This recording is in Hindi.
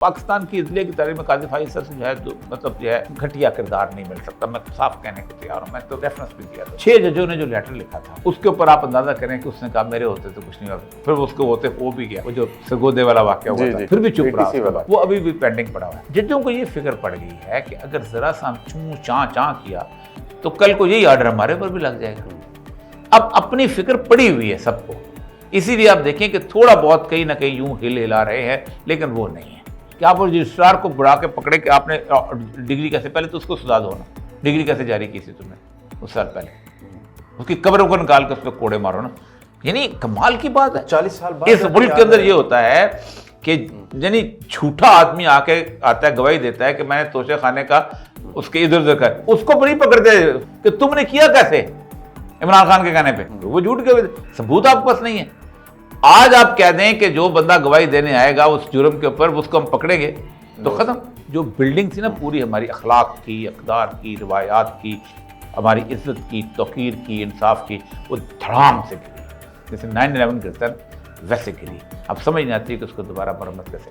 पाकिस्तान की इजलिया की तारीख में काजी फाइजल से जो है मतलब जो है घटिया किरदार नहीं मिल सकता। मैं तो साफ कहने को तैयार हूँ, मैं तो रेफरेंस भी दिया था। 6 जजों ने जो लेटर लिखा था उसके ऊपर आप अंदाजा करें कि उसने कहा मेरे होते तो कुछ नहीं होता, फिर उसके होते हो भी गया। वो जो सरगोदे वाला वाक्य हुआ था, फिर भी चुप रहा, वो अभी भी पेंडिंग पड़ा हुआ है। जजों को ये फिक्र पड़ गई है कि अगर जरा सा चूं चां किया तो कल को यही ऑर्डर हमारे ऊपर भी लग जाएगा। अब अपनी फिक्र पड़ी हुई है सबको, इसीलिए आप देखें कि थोड़ा बहुत कहीं ना कहीं यूं हिला रहे हैं, लेकिन वो नहीं है कि आप रजिस्ट्रार को बुला के पकड़े कि आपने डिग्री कैसे, पहले तो उसको सजा दो ना, डिग्री कैसे जारी की थी तुमने उस साल पहले, उसकी कब्रों को निकाल के उस पर कोड़े मारो ना। यानी कमाल की बात है, 40 साल बाद इस मुल्क के अंदर ये होता है कि यानी झूठा आदमी आके आता है, गवाही देता है कि मैंने तोशे खाने का उसके इधर उधर कर, उसको बड़ी पकड़ते कि तुमने किया कैसे इमरान खान के कहने पे, वो झूठ के सबूत आपके पास नहीं है। आज आप कह दें कि जो बंदा गवाही देने आएगा उस जुर्म के ऊपर उसको हम पकड़ेंगे तो खत्म। जो बिल्डिंग थी ना पूरी हमारी अखलाक की, अकदार की, रिवायात की, हमारी इज्जत की, तौकीर की, इंसाफ की, वो धड़ाम से गिरी, जैसे 9/11 गिरता है वैसे गिरी। अब समझ नहीं आती कि उसको दोबारा मरम्मत कैसे